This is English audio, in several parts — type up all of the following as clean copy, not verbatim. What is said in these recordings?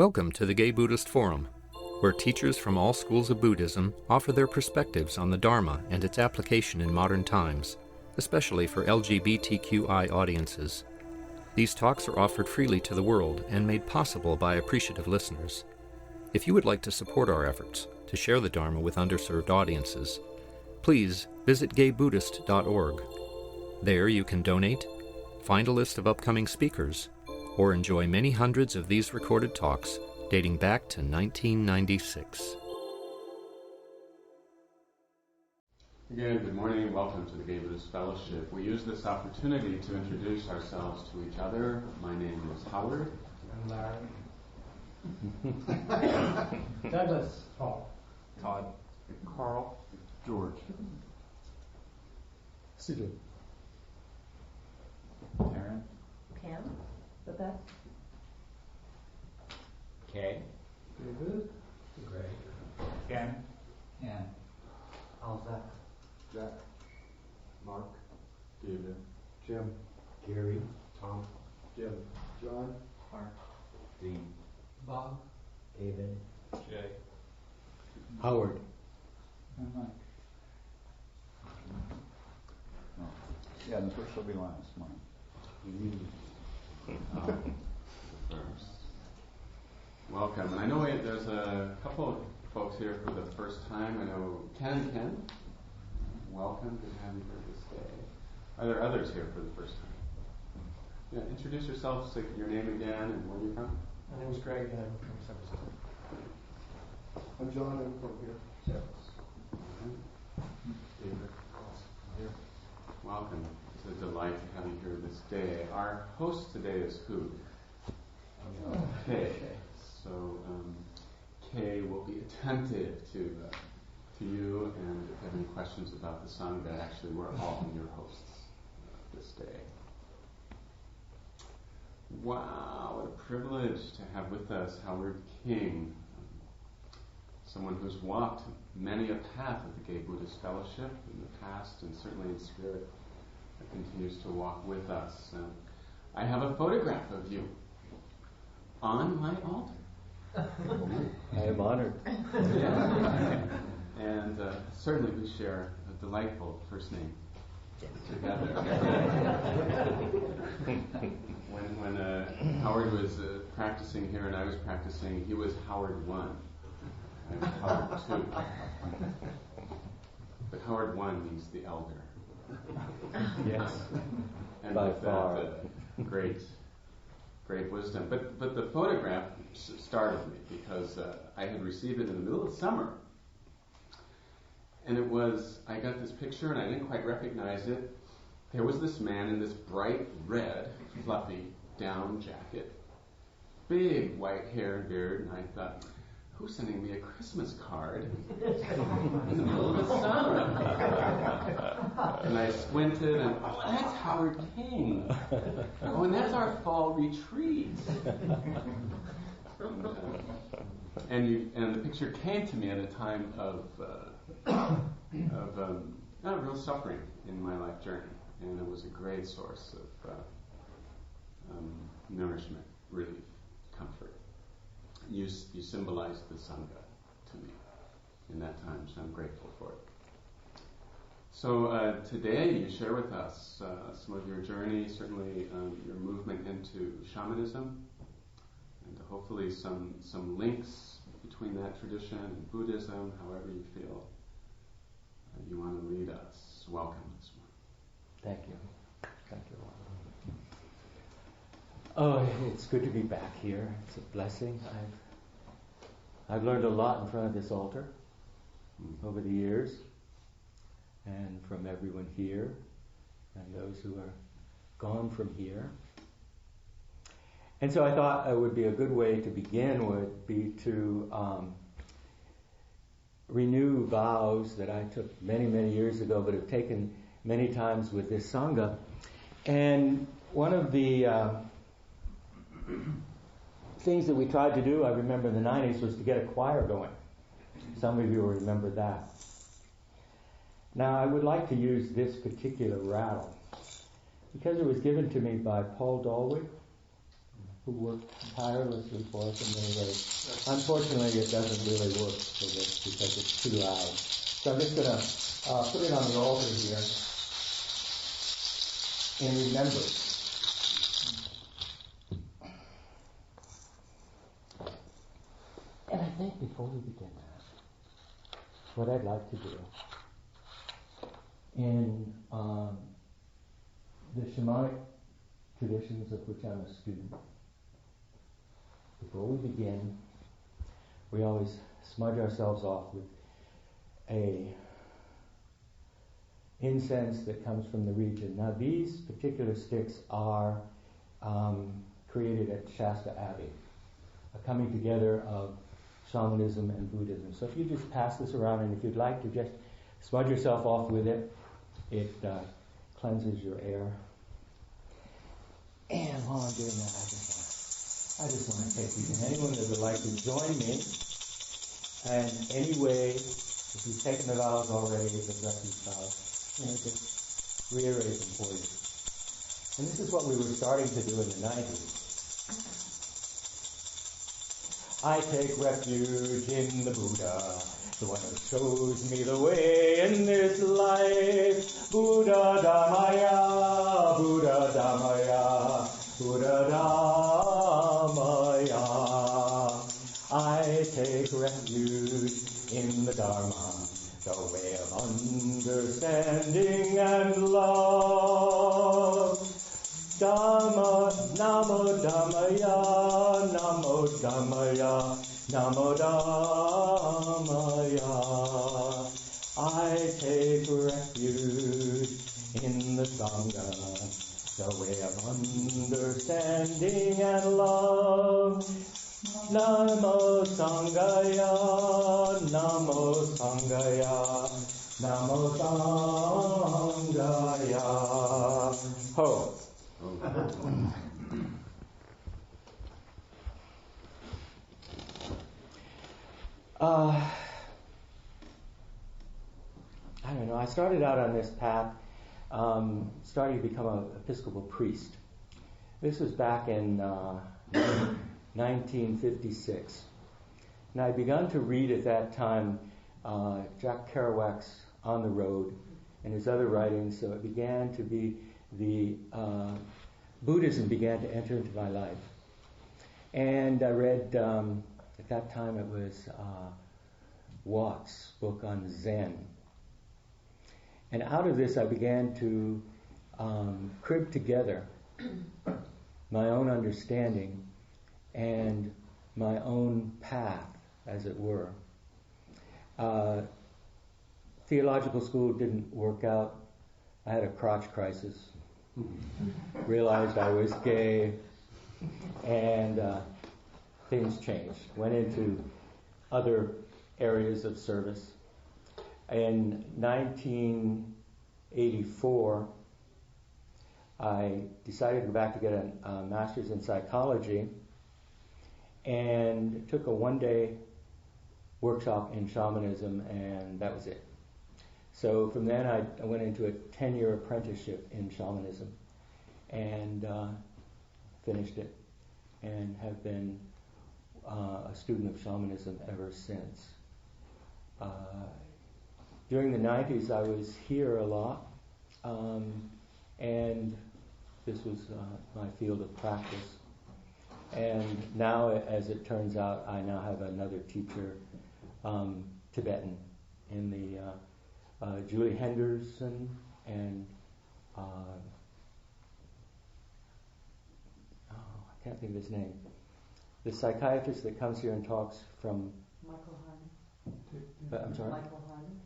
Welcome to the Gay Buddhist Forum, where teachers from all schools of Buddhism offer their perspectives on the Dharma and its application in modern times, especially for LGBTQI audiences. These talks are offered freely to the world and made possible by appreciative listeners. If you would like to support our efforts to share the Dharma with underserved audiences, please visit gaybuddhist.org. There you can donate, find a list of upcoming speakers, or enjoy many hundreds of these recorded talks dating back to 1996. Again, good morning. Welcome to the Gay Buddhist Fellowship. We use this opportunity to introduce ourselves to each other. My name is Howard. And Larry. Douglas. Paul. Todd. Carl. George. Lassiter. Aaron. Pam. Babette. Kay. David. Greg. Ken. Ann. Alza. Jack. Mark. David. Jim. Gary. Tom. Jim. John. Mark. Dean. Bob. David. Jay. Howard. And Mike. Oh. Yeah, the first will be last, mine. Welcome. And I know there's a couple of folks here for the first time. I know Ken. Welcome. Good to have you here this day. Are there others here for the first time? Yeah, introduce yourself, say your name again, and where you're from. My name is Greg, and I'm from San Francisco. I'm John. I'm from here. David. Here. Welcome. It's a delight to have you here this day. Our host today is who? Kay. So Kay will be attentive to you, and if you have any questions about the Sangha, actually we're all your hosts this day. Wow, what a privilege to have with us Howard King, someone who's walked many a path of the Gay Buddhist Fellowship in the past and certainly in spirit that continues to walk with us. I have a photograph of you on my altar. I am honored. And certainly we share a delightful first name together. when Howard was practicing here and I was practicing, he was Howard 1. I was Howard 2. But Howard 1 means the elder. Yes. And By with far. That, great wisdom. But the photograph startled me because I had received it in the middle of summer. And I got this picture and I didn't quite recognize it. There was this man in this bright red, fluffy down jacket, big white hair and beard, and I thought, who's sending me a Christmas card in the middle of the summer? And I squinted and, that's Howard King. Oh, and that's our fall retreat. And the picture came to me at a time of real suffering in my life journey, and it was a great source of nourishment, relief, comfort. You symbolized the Sangha to me in that time, so I'm grateful for it. So today you share with us some of your journey, certainly your movement into shamanism, and hopefully some links between that tradition and Buddhism, however you feel you want to lead us. Welcome this morning. Thank you. Thank you. Oh, it's good to be back here. It's a blessing. I've learned a lot in front of this altar over the years, and from everyone here, and those who are gone from here. And so I thought it would be a good way to begin would be to renew vows that I took many, many years ago, but have taken many times with this Sangha. And one of the things that we tried to do, I remember in the 90s, was to get a choir going. Some of you will remember that. Now, I would like to use this particular rattle because it was given to me by Paul Dalwick, who worked tirelessly for us in many ways. Unfortunately, it doesn't really work for this because it's too loud. So I'm just going to put it on the altar here in remembrance. And I think before we begin that, what I'd like to do in the shamanic traditions of which I'm a student, before we begin, we always smudge ourselves off with a incense that comes from the region. Now these particular sticks are created at Shasta Abbey, a coming together of shamanism and Buddhism. So if you just pass this around, and if you'd like to just smudge yourself off with it, it cleanses your air. And while I'm doing that, I just want to take you, and anyone that would like to join me, and anyway, if you've taken the vows already, the refuge vows, just reiterate them for you. And this is what we were starting to do in the 90s. I take refuge in the Buddha, the one who shows me the way in this life. Buddhadharma, Buddhadharma, Buddhadharma. I take refuge in the Dharma, the way of understanding and love. Dhamma, Namo Dhammaya, Namo Dhammaya, Namo Dhammaya. I take refuge in the Sangha, the way of understanding and love. Namo Sangaya, Namo Sangaya, Namo Sangaya. Ho. I don't know. I started out on this path, starting to become an Episcopal priest. This was back in 1956. And I'd begun to read at that time Jack Kerouac's On the Road and his other writings, so it began to be Buddhism began to enter into my life. And I read, at that time it was Watts' book on Zen. And out of this I began to crib together my own understanding and my own path, as it were. Theological school didn't work out. I had a crotch crisis. Realized I was gay, and things changed. Went into other areas of service. In 1984, I decided to go back to get a master's in psychology, and took a one-day workshop in shamanism, and that was it. So from then I went into a 10-year apprenticeship in shamanism and finished it, and have been a student of shamanism ever since. During the 90s I was here a lot, and this was my field of practice. And now, as it turns out, I now have another teacher, Tibetan, in the Julie Henderson and I can't think of his name. The psychiatrist that comes here and talks from Michael Harney. I'm sorry? Michael Harney.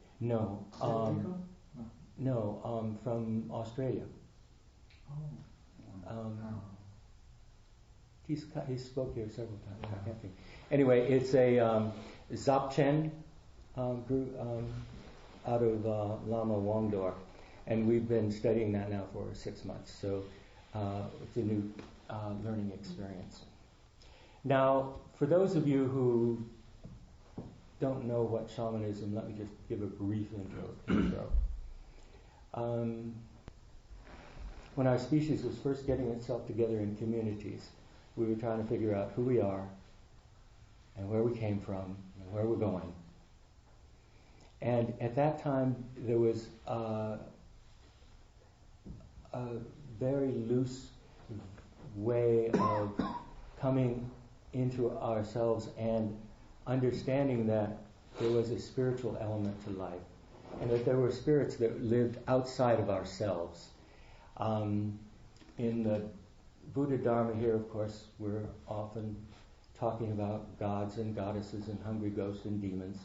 No, from Australia. He spoke here several times. I can't think. Anyway, it's a Dzogchen group out of Lama Wangdor, and we've been studying that now for 6 months. So it's a new learning experience. Now, for those of you who don't know what shamanism, let me just give a brief intro. When our species was first getting itself together in communities, we were trying to figure out who we are and where we came from and where we're going. And at that time, there was a very loose way of coming into ourselves and understanding that there was a spiritual element to life, and that there were spirits that lived outside of ourselves. In the Buddhadharma here, of course, we're often talking about gods and goddesses and hungry ghosts and demons.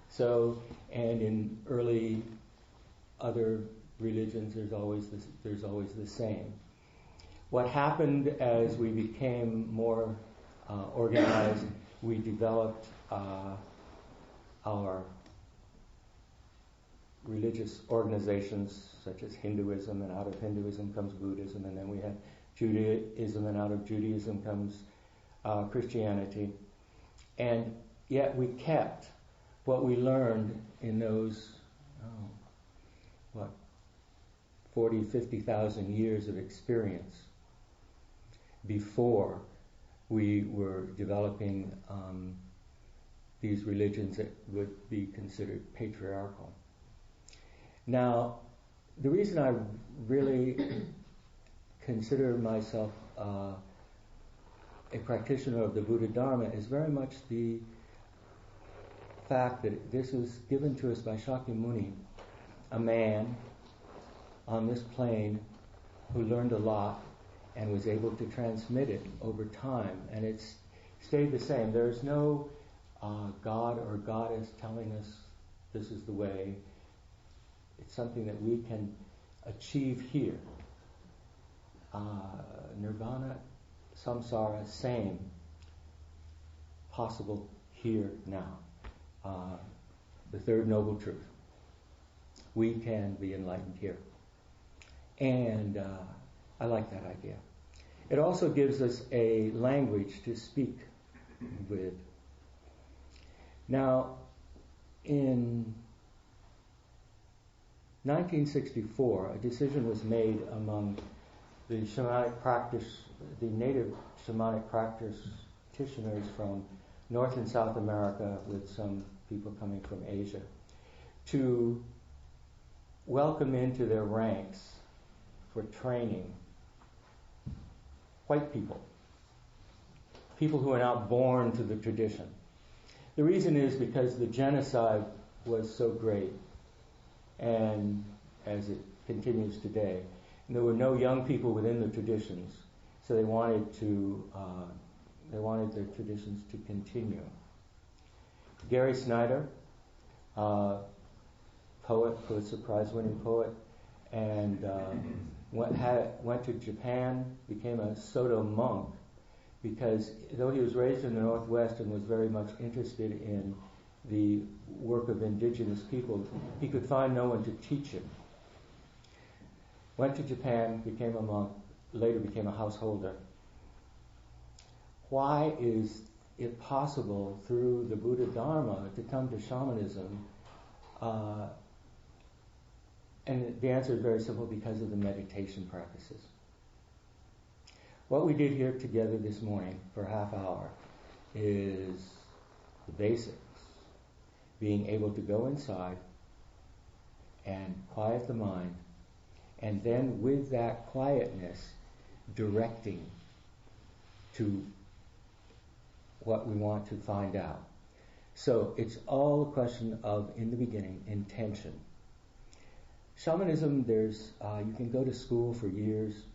So, and in early other religions, there's always the same. What happened as we became more organized, we developed our religious organizations, such as Hinduism, and out of Hinduism comes Buddhism, and then we had Judaism, and out of Judaism comes Christianity. And yet we kept what we learned in those, 40, 50,000 years of experience before we were developing these religions that would be considered patriarchal. Now, the reason I really consider myself a practitioner of the Buddhadharma is very much the fact that this was given to us by Shakyamuni, a man on this plane who learned a lot and was able to transmit it over time, and it's stayed the same. There's no God or goddess telling us this is the way. It's something that we can achieve here. Nirvana, samsara, same, possible here now. The third noble truth. We can be enlightened here. And I like that idea. It also gives us a language to speak with. Now, in 1964, a decision was made among the native shamanic practitioners from North and South America, with some people coming from Asia, to welcome into their ranks for training white people who are not born to the tradition. The reason is because the genocide was so great, and as it continues today, and there were no young people within the traditions, so they wanted their traditions to continue. Gary Snyder, poet, Pulitzer Prize-winning poet, and went to Japan, became a Soto monk, because though he was raised in the Northwest and was very much interested in the work of indigenous people, he could find no one to teach him. Went to Japan, became a monk, later became a householder. Why is it possible through the Buddhadharma to come to shamanism? And the answer is very simple: because of the meditation practices. What we did here together this morning for a half hour is the basics. Being able to go inside and quiet the mind, and then with that quietness, directing to what we want to find out. So it's all a question of, in the beginning, intention. Shamanism, you can go to school for years,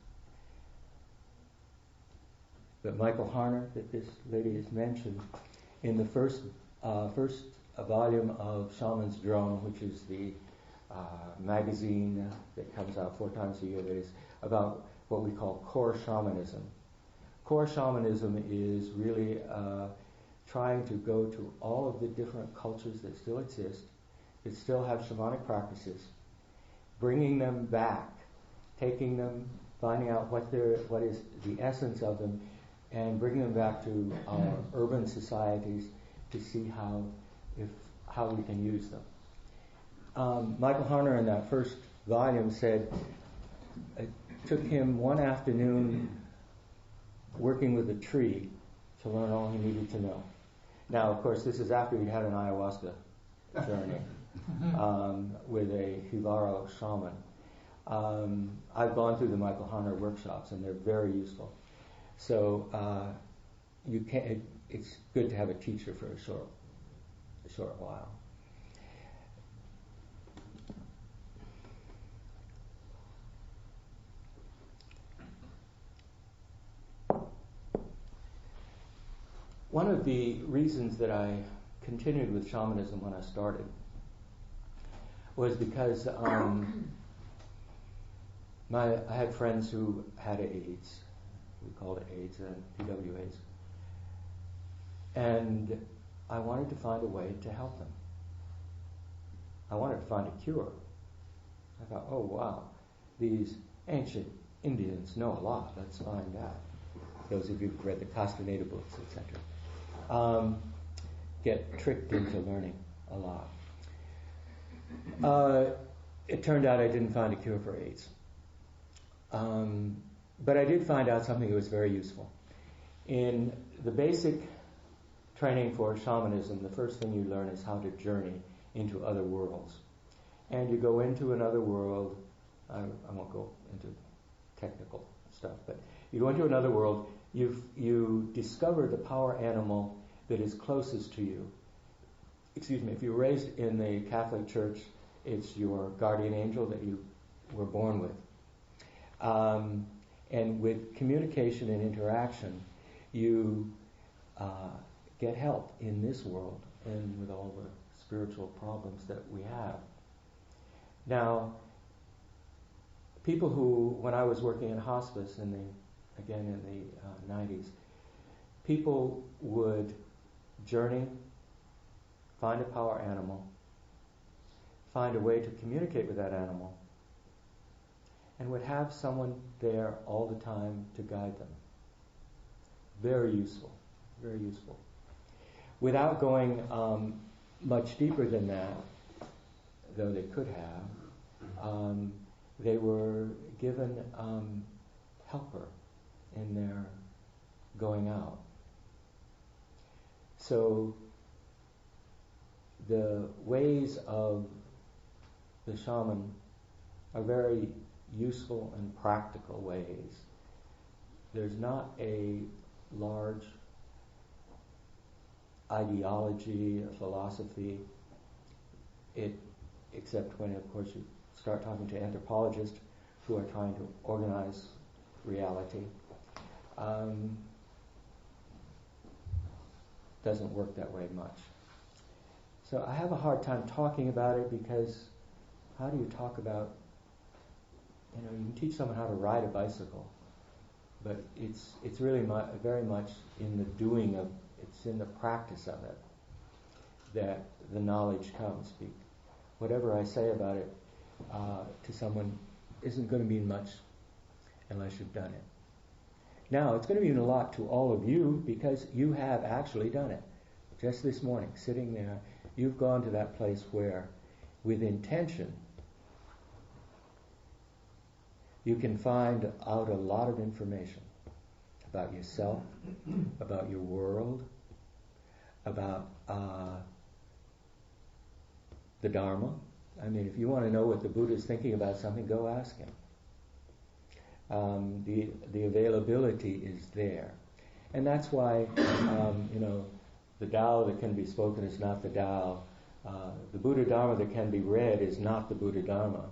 but Michael Harner, that this lady has mentioned, in the first volume of Shaman's Drum, which is the magazine that comes out 4 times a year, that is about what we call core shamanism. Core shamanism is really trying to go to all of the different cultures that still exist, that still have shamanic practices, bringing them back, taking them, finding out what is the essence of them, and bringing them back to our urban societies to see how we can use them. Michael Harner in that first volume said it took him one afternoon working with a tree to learn all he needed to know. Now, of course, this is after he'd had an ayahuasca journey with a Hivaro shaman. I've gone through the Michael Hunter workshops, and they're very useful. So it's good to have a teacher for a short while. One of the reasons that I continued with shamanism when I started was because I had friends who had AIDS. We called it AIDS and PWAs. And I wanted to find a way to help them. I wanted to find a cure. I thought, oh wow, these ancient Indians know a lot. Let's find out. Those of you who've read the Castaneda books, etc. Get tricked into learning a lot. It turned out I didn't find a cure for AIDS. But I did find out something that was very useful. In the basic training for shamanism, the first thing you learn is how to journey into other worlds. And you go into another world. I won't go into technical stuff, but you go into another world. You discover the power animal that is closest to you. Excuse me, if you were raised in the Catholic Church, it's your guardian angel that you were born with. And with communication and interaction, you get help in this world and with all the spiritual problems that we have. Now, people who, when I was working in hospice in the 90s, people would journey, find a power animal, find a way to communicate with that animal, and would have someone there all the time to guide them. Very useful, very useful. Without going much deeper than that, though they could have, they were given helper in their going out. So the ways of the shaman are very useful and practical ways. There's not a large ideology, a philosophy, except when, of course, you start talking to anthropologists who are trying to organize reality. Doesn't work that way much. So I have a hard time talking about it because how do you talk about, you can teach someone how to ride a bicycle, but it's really very much in the doing of, it's in the practice of it that the knowledge comes. Whatever I say about it to someone isn't going to mean much unless you've done it. Now, it's going to mean a lot to all of you because you have actually done it. Just this morning, sitting there, you've gone to that place where, with intention, you can find out a lot of information about yourself, about your world, about the Dharma. I mean, if you want to know what the Buddha is thinking about something, go ask him. The availability is there. And that's why, the Tao that can be spoken is not the Tao. The Buddha Dharma that can be read is not the Buddha Dharma.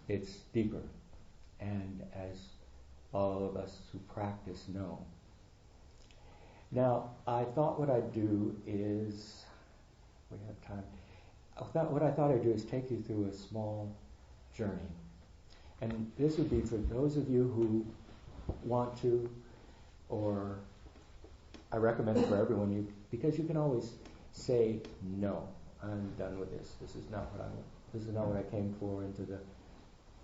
It's deeper. And as all of us who practice know. Now, I thought what I'd do is, we have time, what I thought I'd do is take you through a small journey. And this would be for those of you who want to, or I recommend it for everyone, because you can always say, no, I'm done with this. This is not what I want. This is not what I came for into the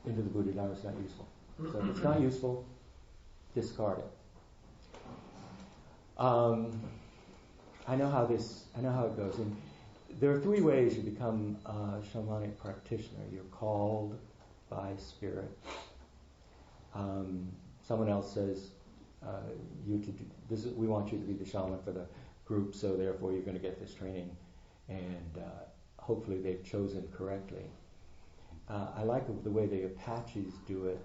Buddha Dharma. It's not useful. So if it's not useful, discard it. I know how it goes. And there are three ways you become a shamanic practitioner. You're called by spirit. Someone else says we want you to be the shaman for the group, so therefore you're going to get this training, and hopefully they've chosen correctly. I like the way the Apaches do it.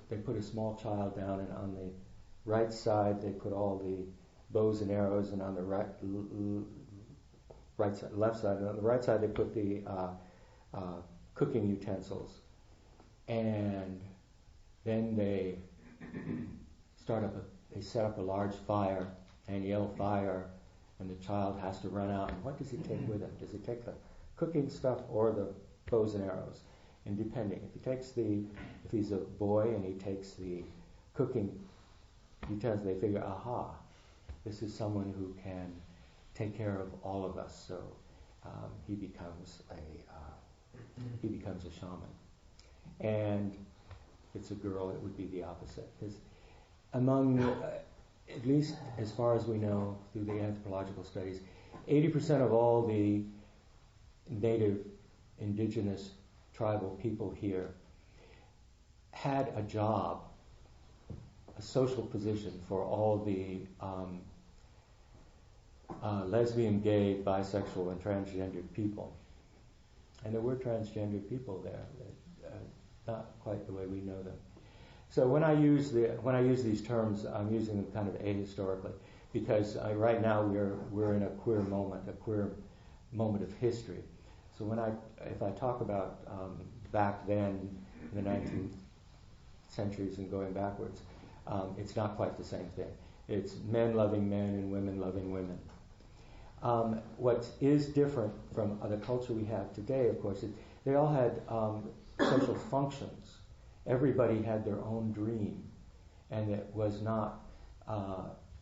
They put a small child down, and on the right side they put all the bows and arrows, and on the left side, and on the right side they put the cooking utensils, and then they set up a large fire and yell fire, and the child has to run out. And what does he take with him? Does he take the cooking stuff or the bows and arrows? And depending, if he's a boy and he takes the cooking utensils, they figure, aha, this is someone who can take care of all of us. So he becomes a shaman. And if it's a girl, it would be the opposite. Because among, at least as far as we know through the anthropological studies, 80% of all the native indigenous tribal people here had a job, a social position for all the lesbian, gay, bisexual, and transgendered people. And there were transgendered people there, not quite the way we know them. So when I use these terms, I'm using them kind of ahistorically, because right now we're in a queer moment of history. So if I talk about back then in the 19th centuries and going backwards, it's not quite the same thing. It's men loving men and women loving women. What is different from the culture we have today, of course, is they all had social functions. Everybody had their own dream, and it was not.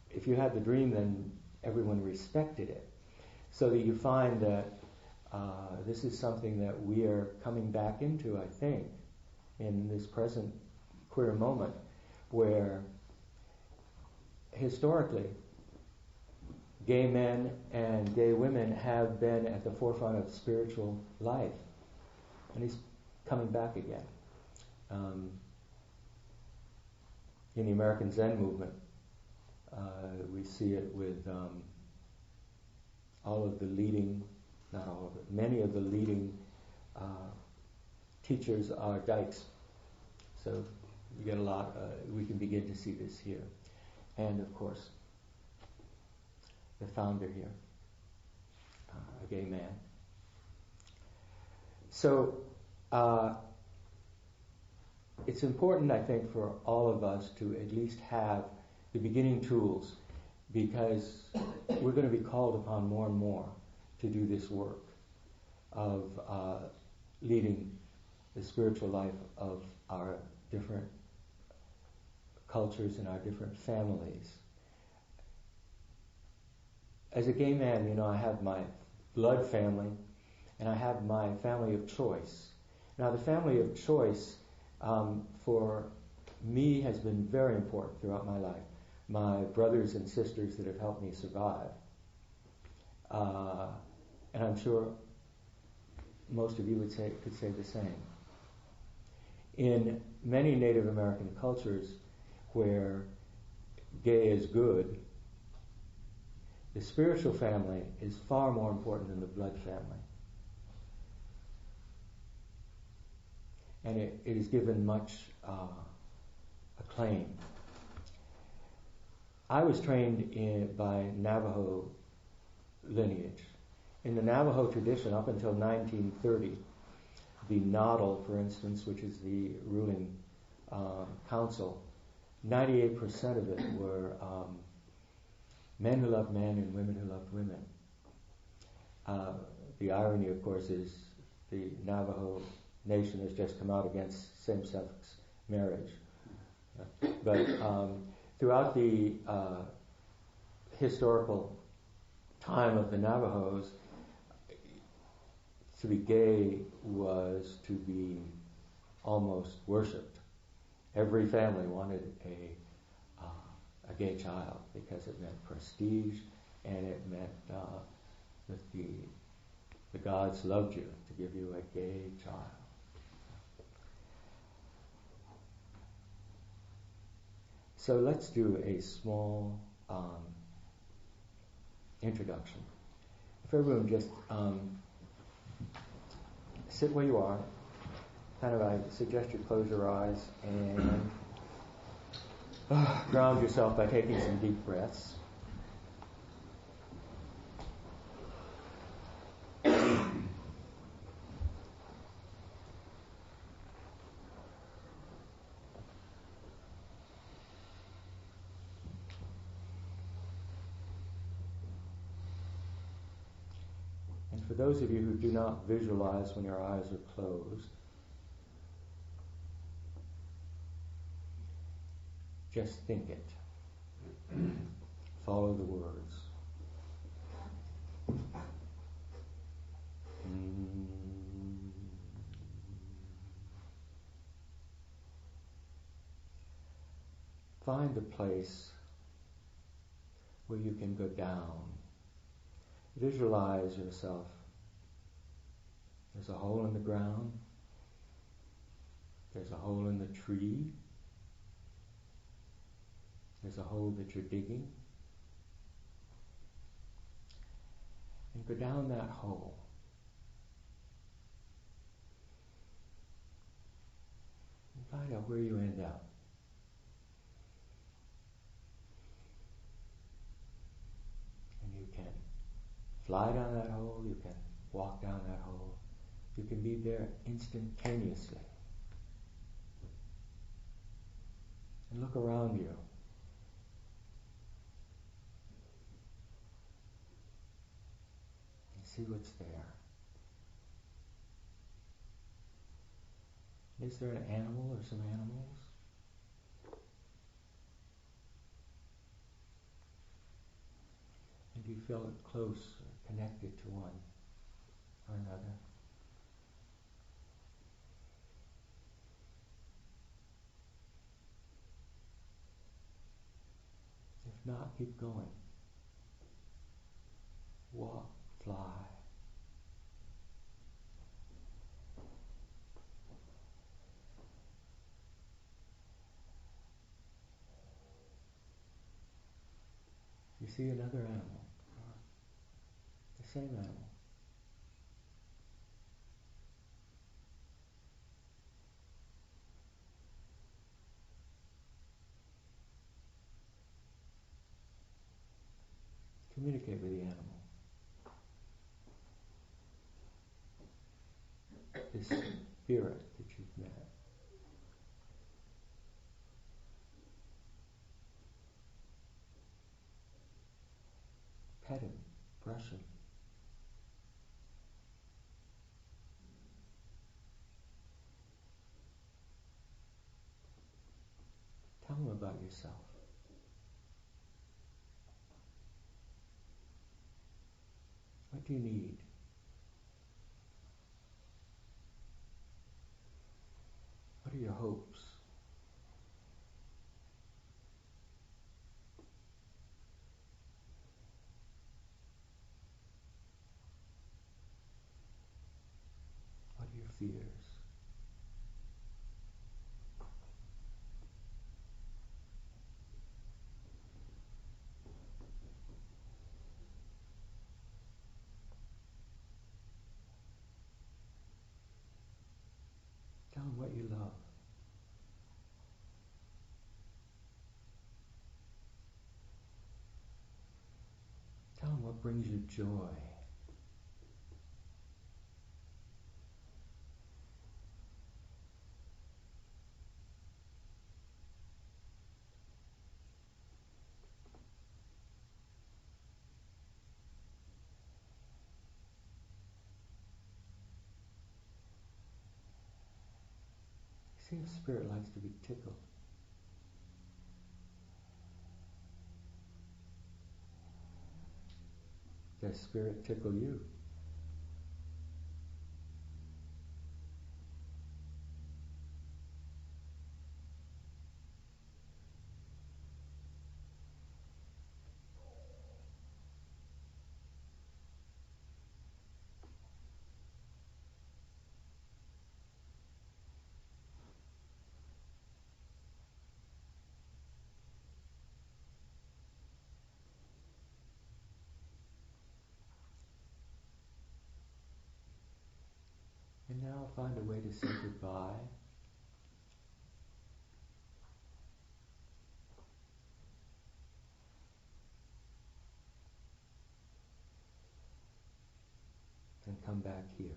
If you had the dream, then everyone respected it. So that you find that this is something that we are coming back into, I think, in this present queer moment, where historically gay men and gay women have been at the forefront of spiritual life, and it's coming back again. In the American Zen movement, we see it with many of the leading teachers are dykes. So we get a lot. We can begin to see this here, and of course, the founder here, a gay man. So it's important, I think, for all of us to at least have the beginning tools, because we're going to be called upon more and more to do this work of leading the spiritual life of our different cultures and our different families. As a gay man, I have my blood family, and I have my family of choice. Now, the family of choice for me has been very important throughout my life. My brothers and sisters that have helped me survive. And I'm sure most of you could say the same. In many Native American cultures where gay is good, the spiritual family is far more important than the blood family. And it is given much acclaim. I was trained by Navajo lineage. In the Navajo tradition, up until 1930, the Nodal, for instance, which is the ruling council, 98% of it were men who loved men and women who loved women. The irony, of course, is the Navajo nation has just come out against same-sex marriage. But throughout the historical time of the Navajos, to be gay was to be almost worshipped. Every family wanted a gay child because it meant prestige, and it meant that the gods loved you to give you a gay child. So let's do a small introduction. If everyone just sit where you are, kind of I suggest you close your eyes and ground yourself by taking some deep breaths. And for those of you who do not visualize when your eyes are closed, just think it. Follow the words. Find a place where you can go down. Visualize yourself. There's a hole in the ground. There's a hole in the tree. There's a hole that you're digging. And go down that hole. And find out where you end up. And you can fly down that hole, you can walk down that hole. You can be there instantaneously. And look around you. And see what's there. Is there an animal or some animals? And do you feel it close or connected to one or another? If not, keep going. Walk, fly. You see another animal, the same animal. Communicate with the animal. This spirit that you've met. Pet him, brush him. Tell him about yourself. What do you need? What are your hopes? What are your fears? Tell him what you love. Tell him what brings you joy. See if spirit likes to be tickled. Does spirit tickle you? find a way to say goodbye. Then come back here.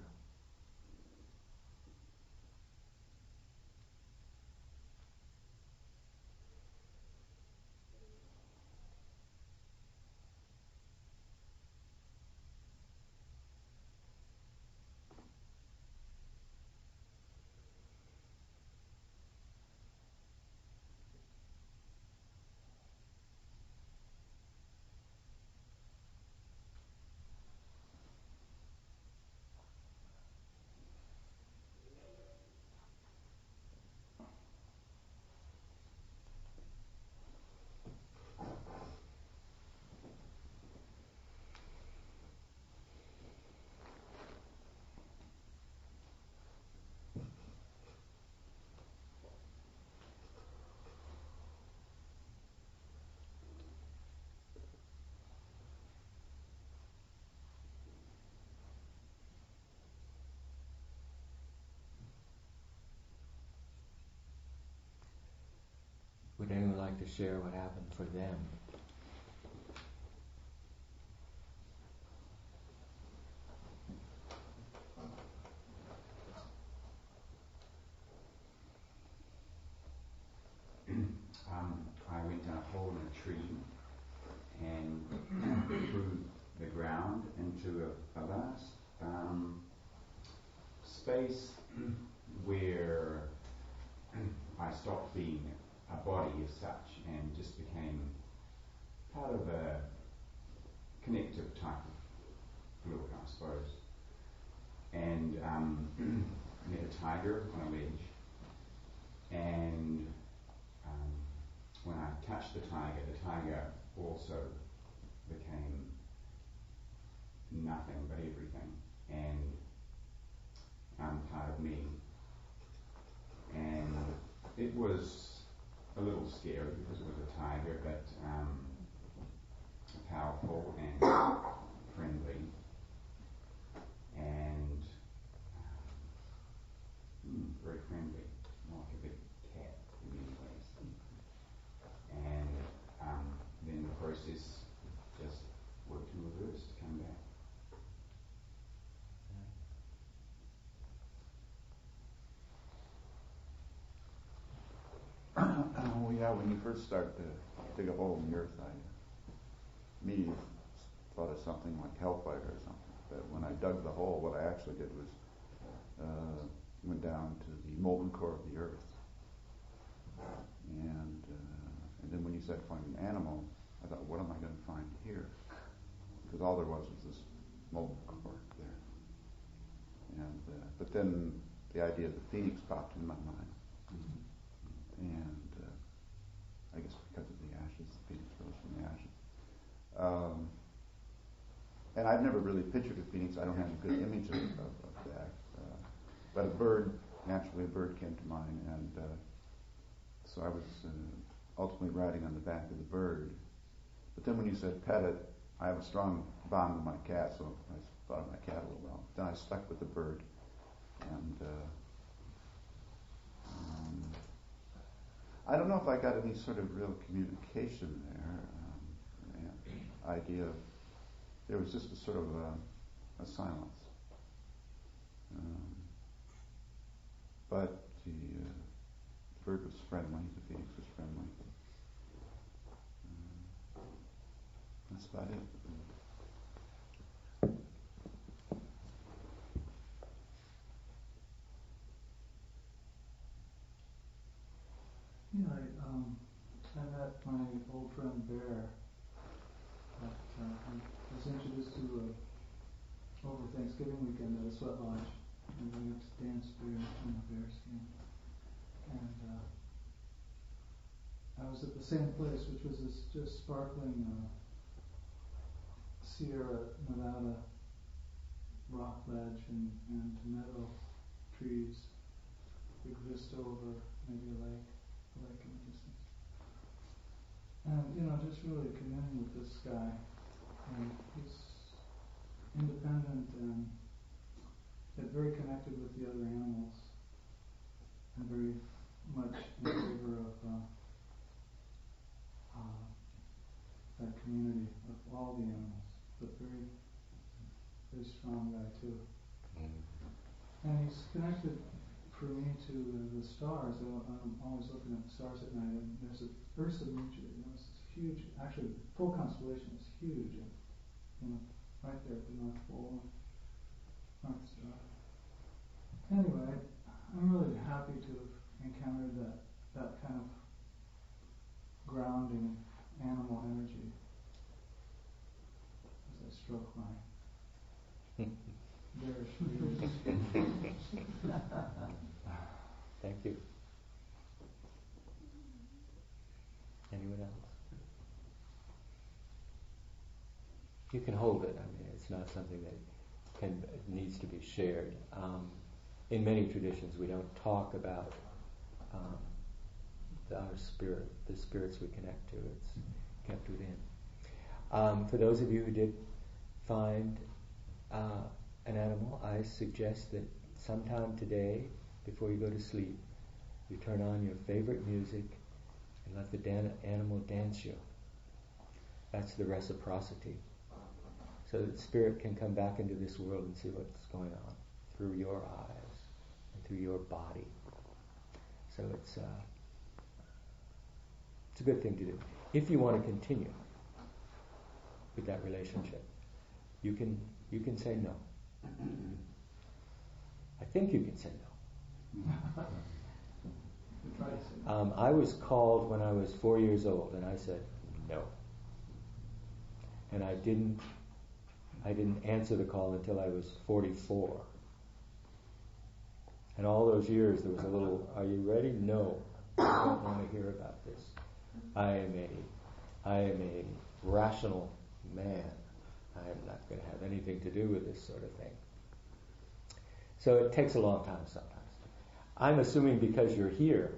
Would anyone like to share what happened for them? I went down a hole in a tree and through the ground into a vast space where I stopped being a body as such and just became part of a connective type of fluid, I suppose. And met a tiger on a ledge, and when I touched the tiger also became nothing but everything, and part of me. And it was a little scary because it was a tiger, but powerful and friendly, and very friendly, like a big cat in many ways. And then the process just worked in reverse to come back. Well, yeah, when you first start to dig a hole in the earth, I immediately thought of something like hellfire or something. But when I dug the hole, what I actually did was went down to the molten core of the earth. And then when you said find an animal, I thought, what am I going to find here? Because all there was this molten core there. And but then the idea of the phoenix popped in my mind. And I guess because of the ashes, the phoenix rose from the ashes. And I've never really pictured a phoenix. I don't have a good image of that. But naturally a bird came to mind, and so I was ultimately riding on the back of the bird. But then when you said pet it, I have a strong bond with my cat, so I thought of my cat a little while. Then I stuck with the bird, and I don't know if I got any sort of real communication there. Idea of there was just a sort of a silence. But the bird was friendly, the phoenix was friendly. That's about it. Yeah, I met my old friend Bear. I was introduced to over Thanksgiving weekend at a sweat lodge, and we went to dance bear in a bear skin. And I was at the same place, which was this just sparkling Sierra Nevada rock ledge and meadow trees, big vista over maybe a lake in the distance. And just really communing with this guy, and he's independent and yet very connected with the other animals, and very much in favor of that community of all the animals, but very, very strong guy too. And he's connected for me to the stars. I'm always looking at the stars at night, and there's a Ursa Major, it's huge, actually, full constellation is huge, and, right there at the North Pole, North Star. Anyway, I'm really happy to have encountered that kind of grounding animal energy as I stroke my bearish views. Thank you. Anyone else? You can hold it. I mean, it's not something that needs to be shared. In many traditions, we don't talk about our spirit, the spirits we connect to. It's kept within. For those of you who did find an animal, I suggest that sometime today, before you go to sleep, you turn on your favorite music and let the animal dance you. That's the reciprocity. So that spirit can come back into this world and see what's going on through your eyes and through your body. So it's a good thing to do. If you want to continue with that relationship, you can say no. I think you can say no. I was called when I was 4 years old, and I said no. And I didn't answer the call until I was 44. And all those years there was a little, are you ready? No. I don't want to hear about this. I am a rational man. I am not going to have anything to do with this sort of thing. So it takes a long time sometimes. I'm assuming because you're here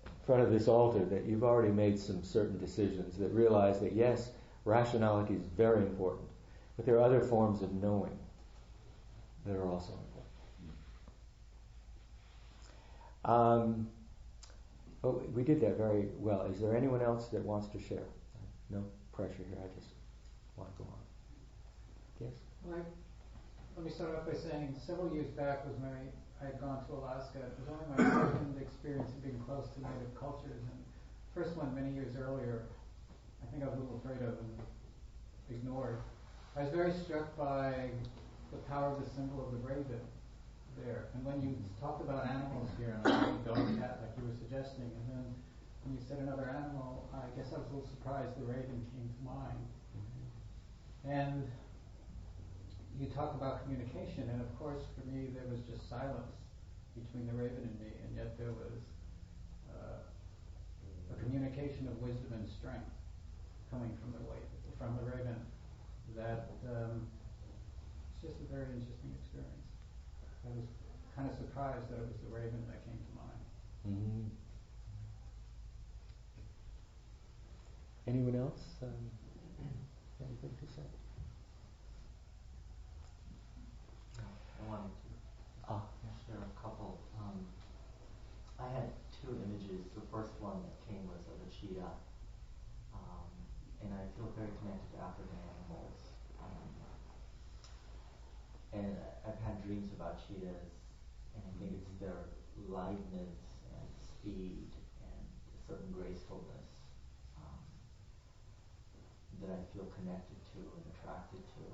in front of this altar that you've already made some certain decisions that realize that yes, rationality is very important, but there are other forms of knowing that are also important. We did that very well. Is there anyone else that wants to share? No pressure here. I just want to go on. Yes? Well, let me start off by saying several years back I had gone to Alaska. It was only my second experience of being close to native cultures, and the first one many years earlier, I think I was a little afraid of and ignored. I was very struck by the power of the symbol of the raven there. And when you talked about animals here, and I think dog, cat, like you were suggesting, and then when you said another animal, I guess I was a little surprised the raven came to mind. And you talk about communication, and of course for me there was just silence between the raven and me, and yet there was a communication of wisdom and strength coming from the raven. That it's just a very interesting experience. I was kind of surprised that it was the raven that came to mind. Mm-hmm. Anyone else? Anything to say? I wanted to share a couple. I had two images. The first one that came was of a cheetah, and I feel very connected to African animals. And I've had dreams about cheetahs, and I think it's their lightness and speed and a certain gracefulness that I feel connected to and attracted to.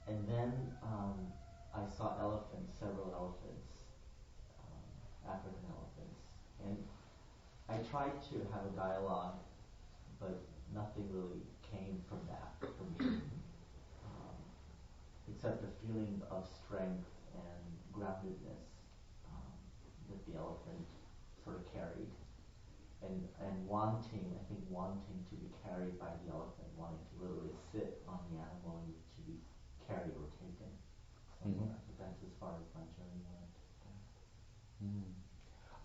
And then I saw elephants, several elephants, African elephants, and I tried to have a dialogue, but nothing really came from that for me, except a feeling of strength and groundedness that the elephant sort of carried, and wanting to be carried by the elephant, wanting to literally sit on the animal and to be carried or taken somewhere. But that's as far as my journey went.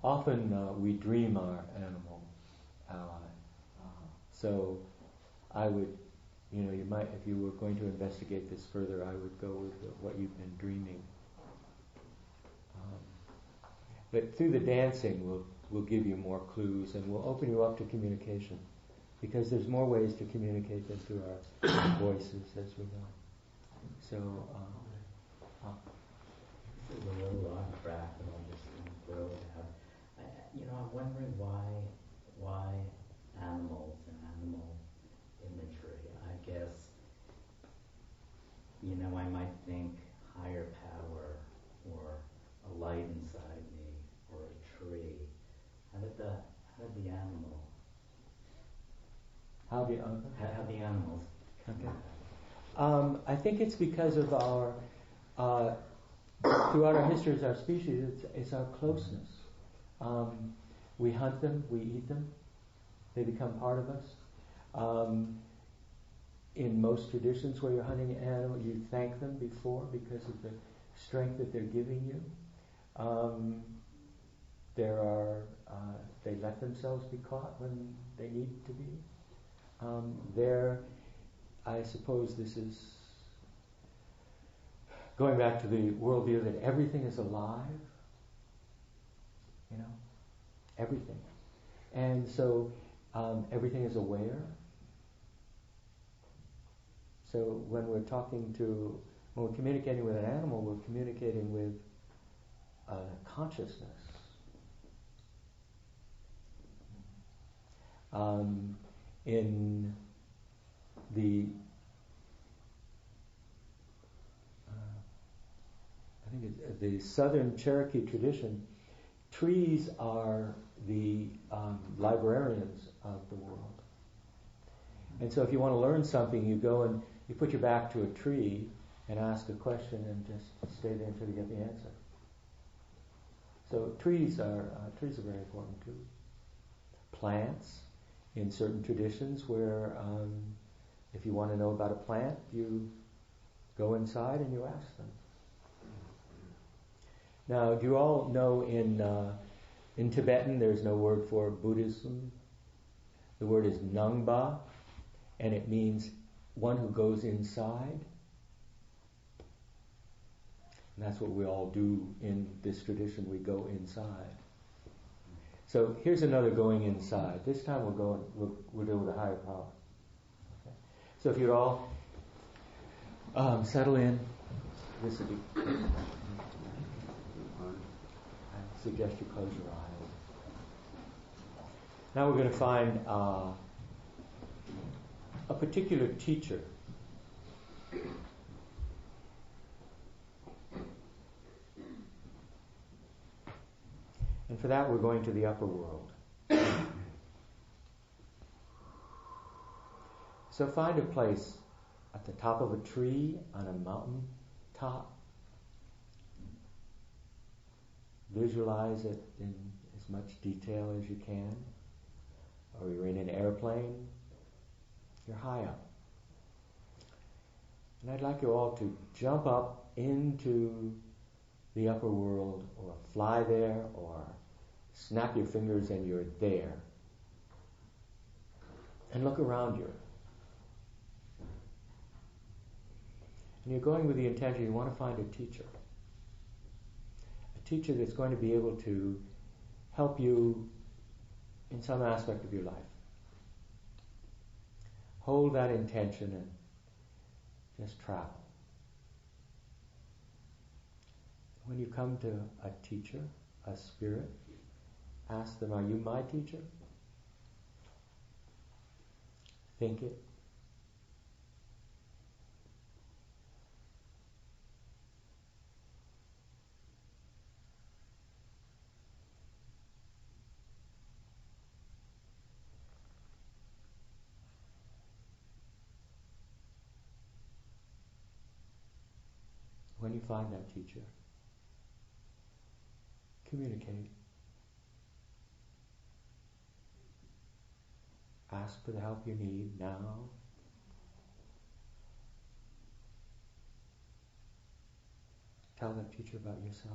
Often we dream our animal ally. So I would You know, you might, if you were going to investigate this further, I would go with what you've been dreaming. But through the dancing, we'll give you more clues, and we'll open you up to communication, because there's more ways to communicate than through our voices, as we know. So, This is a little off track, but I'll just throw it out. I'm wondering why animals and animal imagery. I guess, I might think higher power or a light inside me or a tree. How did the animal? how do you, How the animals? okay. I think it's because of our, throughout our history as our species, it's our closeness. We hunt them, we eat them, they become part of us. In most traditions where you're hunting an animal, you thank them before because of the strength that they're giving you. They let themselves be caught when they need to be. I suppose this is going back to the worldview that everything is alive, everything. And so everything is aware. So when we're communicating with an animal, we're communicating with consciousness. In the I think it's the Southern Cherokee tradition, trees are the librarians of the world. And so if you want to learn something, you go and you put your back to a tree and ask a question and just stay there until you get the answer. So trees are very important too. Plants, in certain traditions where if you want to know about a plant, you go inside and you ask them. Now, do you all know in Tibetan there's no word for Buddhism? The word is Nangba, and it means one who goes inside. And that's what we all do in this tradition, we go inside. So here's another going inside. This time we'll deal with a higher power. Okay. So if you're all settle in, this would be. I suggest you close your eyes. Now we're going to find a particular teacher. And for that we're going to the upper world. So find a place at the top of a tree, on a mountain top. Visualize it in as much detail as you can. Or you're in an airplane, you're high up. And I'd like you all to jump up into the upper world, or fly there, or snap your fingers and you're there. And look around you. And you're going with the intention, you want to find a teacher. A teacher that's going to be able to help you in some aspect of your life. Hold that intention and just travel. When you come to a teacher, a spirit, ask them, are you my teacher? Think it. When you find that teacher, communicate. Ask for the help you need now. Tell that teacher about yourself.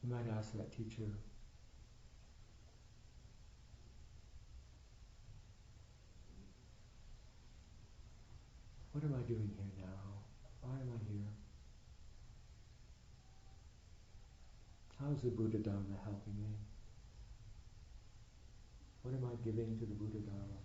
You might ask that teacher, what am I doing here now? Why am I here? How is the Buddhadharma helping me? What am I giving to the Buddhadharma?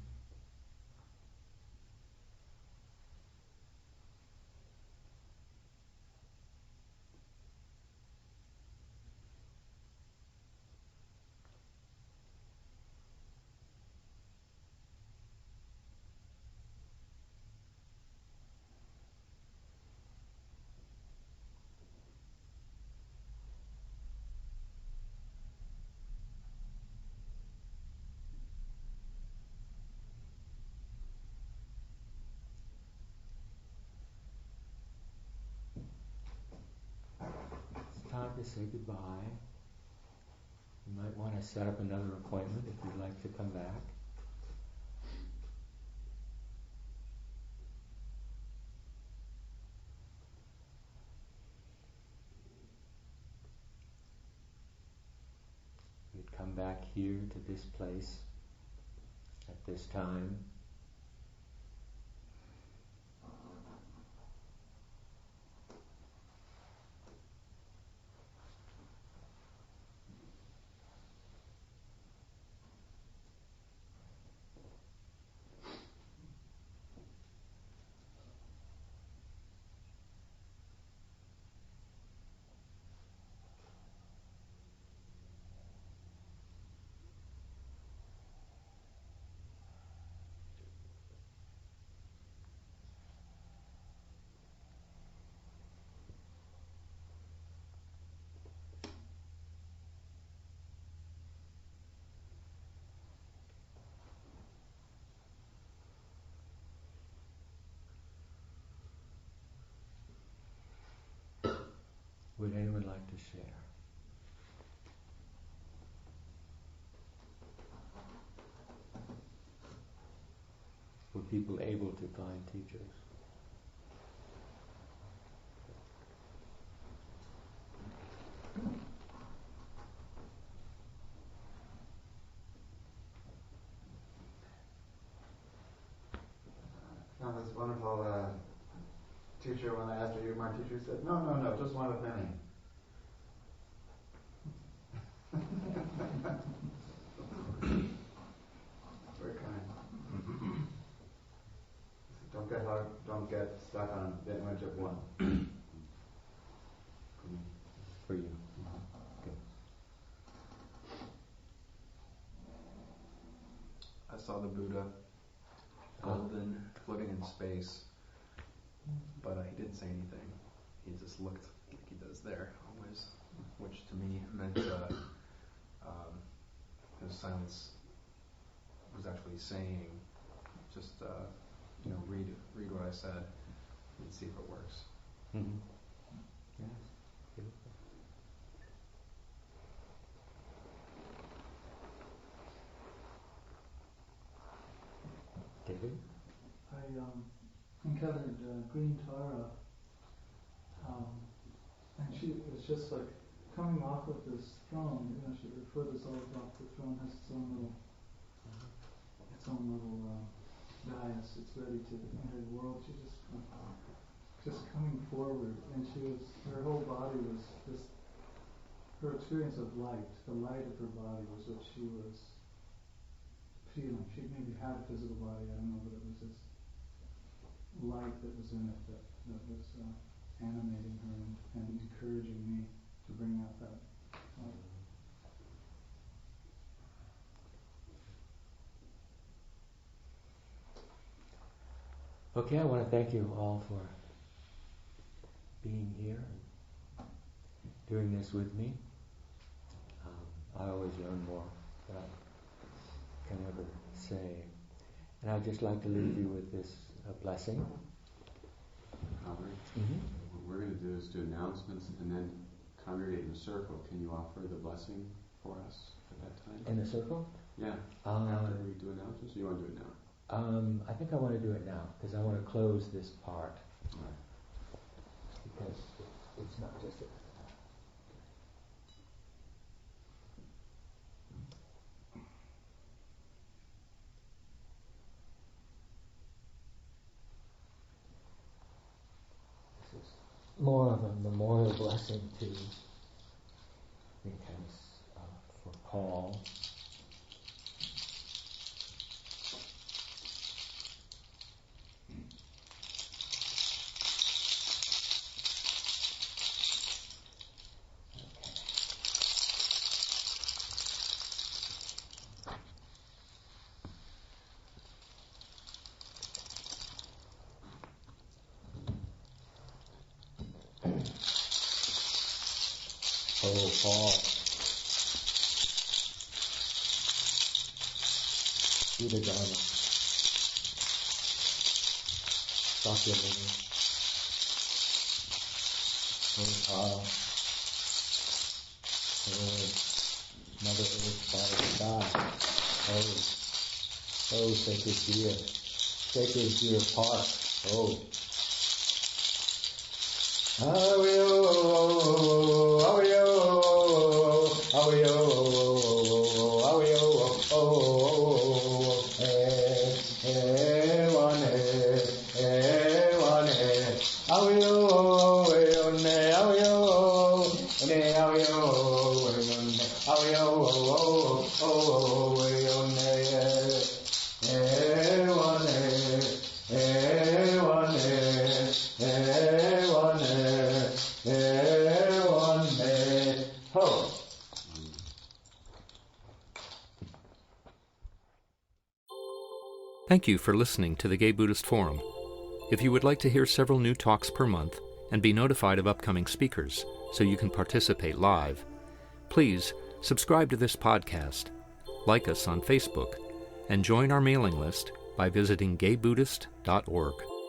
It's time to say goodbye. You might want to set up another appointment if you'd like to come back. You'd come back here to this place at this time. Would anyone like to share? Were people able to find teachers? That was wonderful. Teacher, when I asked her, "You're my teacher," said, "No, just one of many." Very kind. Don't get stuck on the image of one. For you. Good. I saw the Buddha, golden, floating in space, but he didn't say anything. He just looked like he does there always, which to me meant his silence was actually saying, just read what I said and see if it works. Mm-hmm. Yes. Beautiful. David? I encountered Green Tara, and she was just like coming off of this throne. Her foot is all off the throne, has its own little dais. It's ready to enter the world. She just coming forward, and her whole body was just her experience of light. The light of her body was what she was feeling. She maybe had a physical body, I don't know, but it was this light that was in it that was animating her and encouraging me to bring out that light. Okay, I want to thank you all for being here and doing this with me. I always learn more than I can ever say. And I'd just like to leave you with this blessing. Hubbard, Mm-hmm. what we're going to do is do announcements and then congregate in a circle. Can you offer the blessing for us at that time? In a circle? Yeah. After we do announcements, or you want to do it now? I think I want to do it now because I want to close this part. All right. Because it's not just more of a memorial blessing to for Paul. Oh, Paul. Buddhadharma. Sakyamuni. Oh, Mother Earth, Father Sky. Oh, sacred deer. Sacred deer park. Oh. Thank you for listening to the Gay Buddhist Forum. If you would like to hear several new talks per month and be notified of upcoming speakers so you can participate live, please subscribe to this podcast, like us on Facebook, and join our mailing list by visiting gaybuddhist.org.